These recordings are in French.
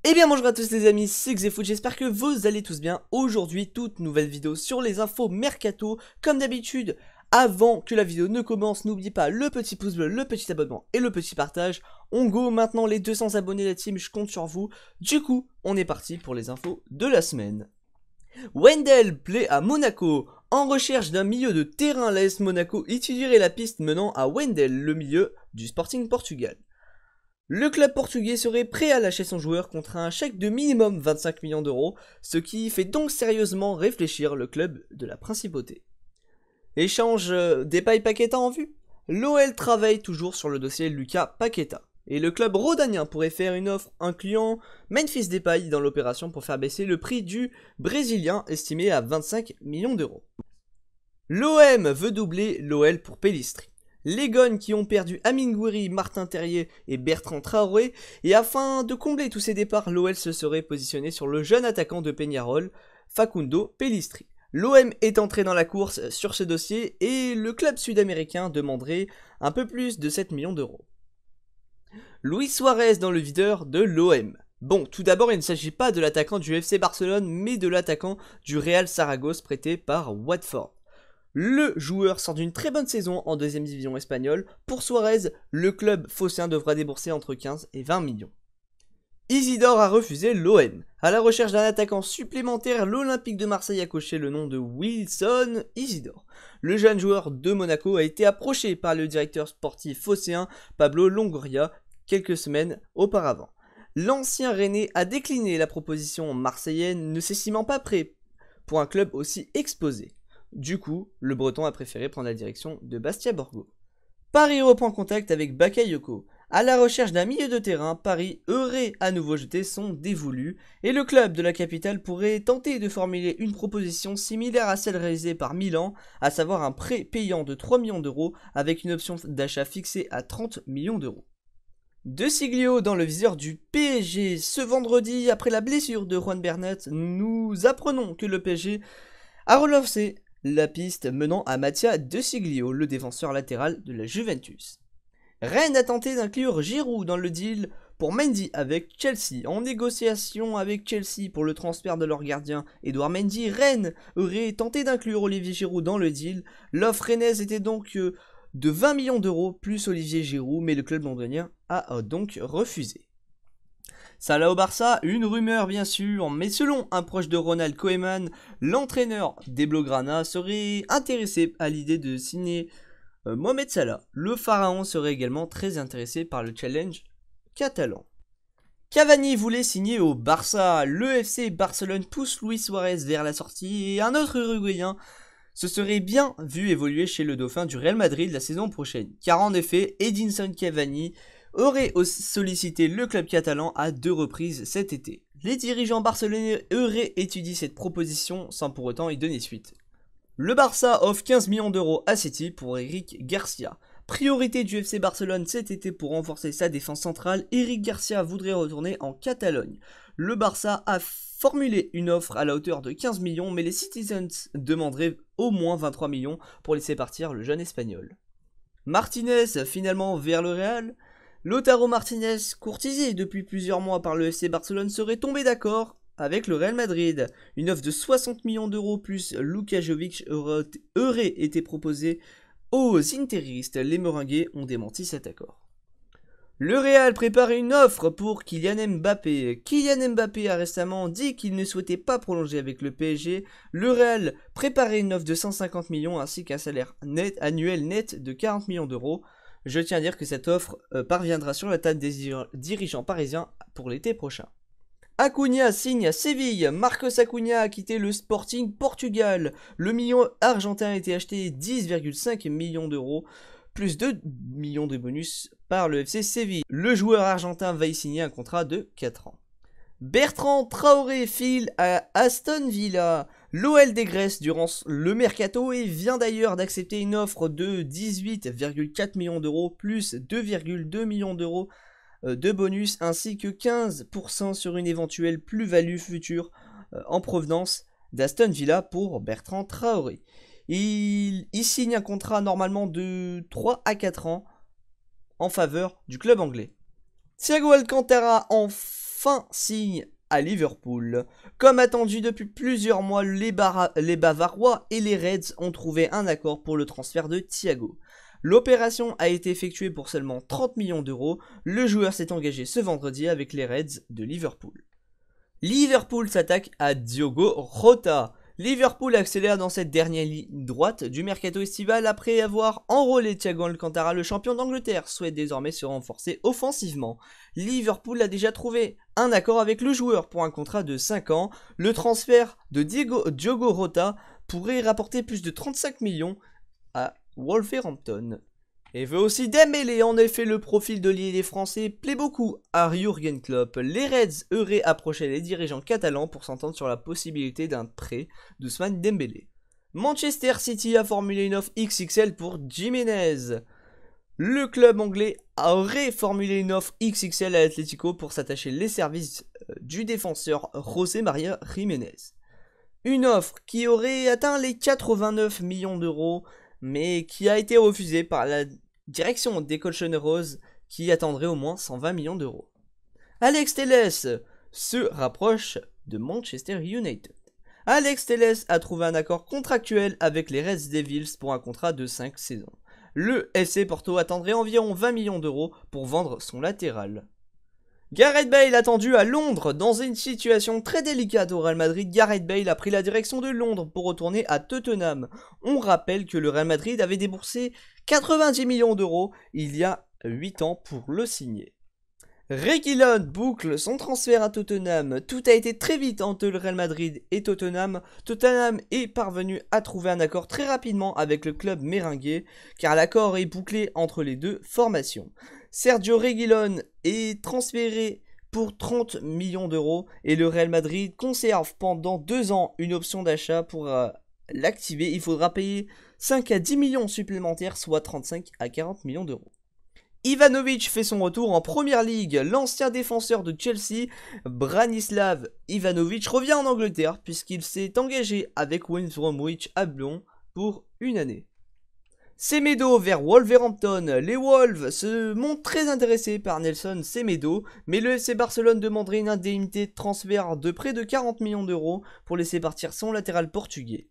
Eh bien bonjour à tous les amis, c'est Xefoot, j'espère que vous allez tous bien. Aujourd'hui, toute nouvelle vidéo sur les infos mercato. Comme d'habitude, avant que la vidéo ne commence, n'oubliez pas le petit pouce bleu, le petit abonnement et le petit partage. On go maintenant les 200 abonnés la team, je compte sur vous. Du coup, on est parti pour les infos de la semaine. Wendell plaît à Monaco. En recherche d'un milieu de terrain, l'AS Monaco étudierait la piste menant à Wendell, le milieu du Sporting Portugal. Le club portugais serait prêt à lâcher son joueur contre un chèque de minimum 25 millions d'euros, ce qui fait donc sérieusement réfléchir le club de la principauté. Échange Depay-Paqueta en vue. L'OL travaille toujours sur le dossier Lucas Paqueta, et le club rhodanien pourrait faire une offre incluant Memphis Depay dans l'opération pour faire baisser le prix du Brésilien estimé à 25 millions d'euros. L'OM veut doubler l'OL pour Pellistri. Les Gones qui ont perdu Amine Gouiri, Martin Terrier et Bertrand Traoré, et afin de combler tous ces départs, l'OL se serait positionné sur le jeune attaquant de Peñarol, Facundo Pellistri. L'OM est entré dans la course sur ce dossier et le club sud-américain demanderait un peu plus de 7 millions d'euros. Luis Suarez dans le videur de l'OM. Bon, tout d'abord, il ne s'agit pas de l'attaquant du FC Barcelone, mais de l'attaquant du Real Saragosse prêté par Watford. Le joueur sort d'une très bonne saison en deuxième division espagnole. Pour Suarez, le club phocéen devra débourser entre 15 et 20 millions. Isidore a refusé l'OM. À la recherche d'un attaquant supplémentaire, l'Olympique de Marseille a coché le nom de Wilson Isidore. Le jeune joueur de Monaco a été approché par le directeur sportif phocéen Pablo Longoria quelques semaines auparavant. L'ancien Rennais a décliné la proposition marseillaine, ne s'estimant pas prêt pour un club aussi exposé. Du coup, le Breton a préféré prendre la direction de Bastia Borgo. Paris reprend contact avec Bakayoko. À la recherche d'un milieu de terrain, Paris aurait à nouveau jeté son dévolu et le club de la capitale pourrait tenter de formuler une proposition similaire à celle réalisée par Milan, à savoir un prêt payant de 3 millions d'euros avec une option d'achat fixée à 30 millions d'euros. De Siglio dans le viseur du PSG. Ce vendredi, après la blessure de Juan Bernat, nous apprenons que le PSG a relancé la piste menant à Mattia De Siglio, le défenseur latéral de la Juventus. Rennes a tenté d'inclure Giroud dans le deal pour Mendy avec Chelsea. En négociation avec Chelsea pour le transfert de leur gardien Edouard Mendy, Rennes aurait tenté d'inclure Olivier Giroud dans le deal. L'offre rennaise était donc de 20 millions d'euros plus Olivier Giroud, mais le club londonien a donc refusé. Salah au Barça, une rumeur bien sûr, mais selon un proche de Ronald Koeman, l'entraîneur des Blaugrana serait intéressé à l'idée de signer Mohamed Salah. Le pharaon serait également très intéressé par le challenge catalan. Cavani voulait signer au Barça, le FC Barcelone pousse Luis Suarez vers la sortie et un autre Uruguayen se serait bien vu évoluer chez le dauphin du Real Madrid la saison prochaine, car en effet, Edinson Cavani aurait sollicité le club catalan à 2 reprises cet été. Les dirigeants barcelonais auraient étudié cette proposition sans pour autant y donner suite. Le Barça offre 15 millions d'euros à City pour Eric Garcia. Priorité du FC Barcelone cet été pour renforcer sa défense centrale, Eric Garcia voudrait retourner en Catalogne. Le Barça a formulé une offre à la hauteur de 15 millions, mais les Citizens demanderaient au moins 23 millions pour laisser partir le jeune espagnol. Martinez finalement vers le Real. Lautaro Martinez, courtisé depuis plusieurs mois par le FC Barcelone, serait tombé d'accord avec le Real Madrid. Une offre de 60 millions d'euros plus Luka Jovic aurait été proposée aux interistes. Les Meringues ont démenti cet accord. Le Real prépare une offre pour Kylian Mbappé. Kylian Mbappé a récemment dit qu'il ne souhaitait pas prolonger avec le PSG. Le Real préparait une offre de 150 millions ainsi qu'un salaire annuel net de 40 millions d'euros. Je tiens à dire que cette offre parviendra sur la table des dirigeants parisiens pour l'été prochain. Acuna signe à Séville. Marcos Acuna a quitté le Sporting Portugal. Le million argentin a été acheté 10,5 millions d'euros, plus 2 millions de bonus par le FC Séville. Le joueur argentin va y signer un contrat de 4 ans. Bertrand Traoré file à Aston Villa. L'OL dégraisse durant le mercato et vient d'ailleurs d'accepter une offre de 18,4 millions d'euros plus 2,2 millions d'euros de bonus ainsi que 15% sur une éventuelle plus-value future en provenance d'Aston Villa pour Bertrand Traoré. Il signe un contrat normalement de 3 à 4 ans en faveur du club anglais. Thiago Alcantara enfin signe à Liverpool. Comme attendu depuis plusieurs mois, les Bavarois et les Reds ont trouvé un accord pour le transfert de Thiago. L'opération a été effectuée pour seulement 30 millions d'euros. Le joueur s'est engagé ce vendredi avec les Reds de Liverpool. Liverpool s'attaque à Diogo Jota. Liverpool accélère dans cette dernière ligne droite du mercato estival après avoir enrôlé Thiago Alcantara. Le champion d'Angleterre souhaite désormais se renforcer offensivement. Liverpool a déjà trouvé un accord avec le joueur pour un contrat de 5 ans. Le transfert de Diogo Jota pourrait rapporter plus de 35 millions à Wolverhampton. Et veut aussi Dembélé. En effet, le profil de l'ailier français plaît beaucoup à Jürgen Klopp. Les Reds auraient approché les dirigeants catalans pour s'entendre sur la possibilité d'un prêt d'Ousmane Dembélé. Manchester City a formulé une offre XXL pour Jiménez. Le club anglais aurait formulé une offre XXL à l'Atlético pour s'attacher les services du défenseur José María Jiménez. Une offre qui aurait atteint les 89 millions d'euros, mais qui a été refusé par la direction des Colchoneros qui attendrait au moins 120 millions d'euros. Alex Telles se rapproche de Manchester United. Alex Telles a trouvé un accord contractuel avec les Red Devils pour un contrat de 5 saisons. Le FC Porto attendrait environ 20 millions d'euros pour vendre son latéral. Gareth Bale attendu à Londres. Dans une situation très délicate au Real Madrid, Gareth Bale a pris la direction de Londres pour retourner à Tottenham. On rappelle que le Real Madrid avait déboursé 90 millions d'euros il y a 8 ans pour le signer. Reguilón boucle son transfert à Tottenham. Tout a été très vite entre le Real Madrid et Tottenham. Tottenham est parvenu à trouver un accord très rapidement avec le club merengue, car l'accord est bouclé entre les deux formations. Sergio Reguilón est transféré pour 30 millions d'euros et le Real Madrid conserve pendant 2 ans une option d'achat pour l'activer. Il faudra payer 5 à 10 millions supplémentaires, soit 35 à 40 millions d'euros. Ivanovic fait son retour en Première Ligue. L'ancien défenseur de Chelsea, Branislav Ivanovic, revient en Angleterre puisqu'il s'est engagé avec West Bromwich Albion pour 1 année. Semedo vers Wolverhampton. Les Wolves se montrent très intéressés par Nelson Semedo, mais le FC Barcelone demanderait une indemnité de transfert de près de 40 millions d'euros pour laisser partir son latéral portugais.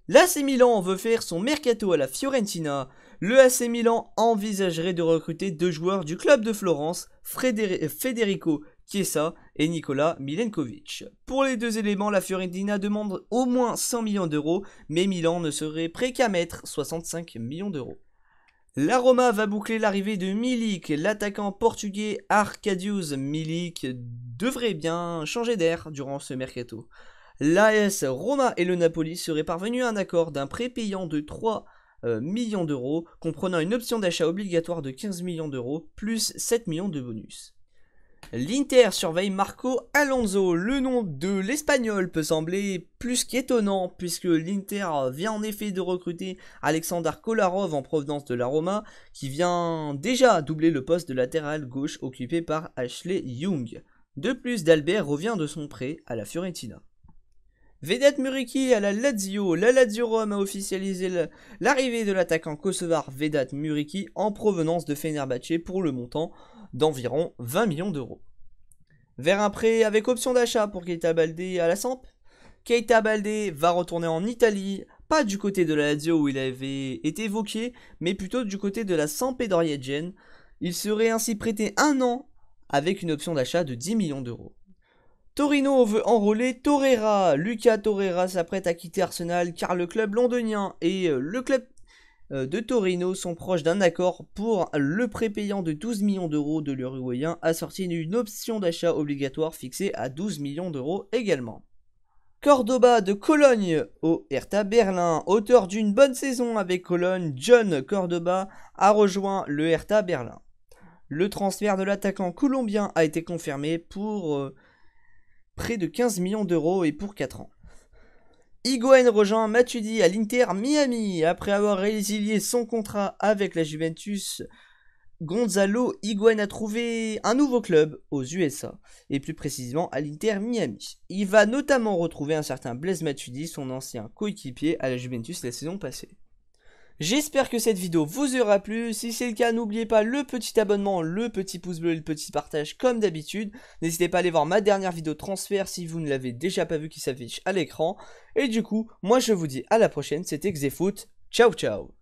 L'AC Milan veut faire son mercato à la Fiorentina. Le AC Milan envisagerait de recruter 2 joueurs du club de Florence, Federico Chiesa et Nikola Milenkovic. Pour les 2 éléments, la Fiorentina demande au moins 100 millions d'euros, mais Milan ne serait prêt qu'à mettre 65 millions d'euros. La Roma va boucler l'arrivée de Milik. L'attaquant portugais Arkadiusz Milik devrait bien changer d'air durant ce mercato. L'AS Roma et le Napoli seraient parvenus à un accord d'un prêt payant de 3 millions d'euros, comprenant une option d'achat obligatoire de 15 millions d'euros, plus 7 millions de bonus. L'Inter surveille Marco Alonso. Le nom de l'Espagnol peut sembler plus qu'étonnant puisque l'Inter vient en effet de recruter Alexander Kolarov en provenance de la Roma, qui vient déjà doubler le poste de latéral gauche occupé par Ashley Young. De plus, D'Albert revient de son prêt à la Fiorentina. Vedat Muriqi à la Lazio. La Lazio Rome a officialisé l'arrivée de l'attaquant kosovar Vedat Muriqi en provenance de Fenerbahçe pour le montant d'environ 20 millions d'euros. Vers un prêt avec option d'achat pour Keita Baldé à la Samp. Keita Baldé va retourner en Italie, pas du côté de la Lazio où il avait été évoqué, mais plutôt du côté de la Sampdoria Gênes. Il serait ainsi prêté 1 an avec une option d'achat de 10 millions d'euros. Torino veut enrôler Torreira. Lucas Torreira s'apprête à quitter Arsenal car le club londonien et le club de Torino sont proches d'un accord pour le prêt payant de 12 millions d'euros de l'Uruguayen, assorti d'une option d'achat obligatoire fixée à 12 millions d'euros également. Cordoba de Cologne au Hertha Berlin. Auteur d'une bonne saison avec Cologne, John Cordoba a rejoint le Hertha Berlin. Le transfert de l'attaquant colombien a été confirmé pour près de 15 millions d'euros et pour 4 ans. Higuaín rejoint Matuidi à l'Inter Miami. Après avoir résilié son contrat avec la Juventus, Gonzalo Higuaín a trouvé un nouveau club aux USA, et plus précisément à l'Inter Miami. Il va notamment retrouver un certain Blaise Matuidi, son ancien coéquipier à la Juventus la saison passée. J'espère que cette vidéo vous aura plu. Si c'est le cas, n'oubliez pas le petit abonnement, le petit pouce bleu et le petit partage comme d'habitude. N'hésitez pas à aller voir ma dernière vidéo transfert si vous ne l'avez déjà pas vu qui s'affiche à l'écran. Et du coup, moi je vous dis à la prochaine, c'était Xefoot. Ciao ciao.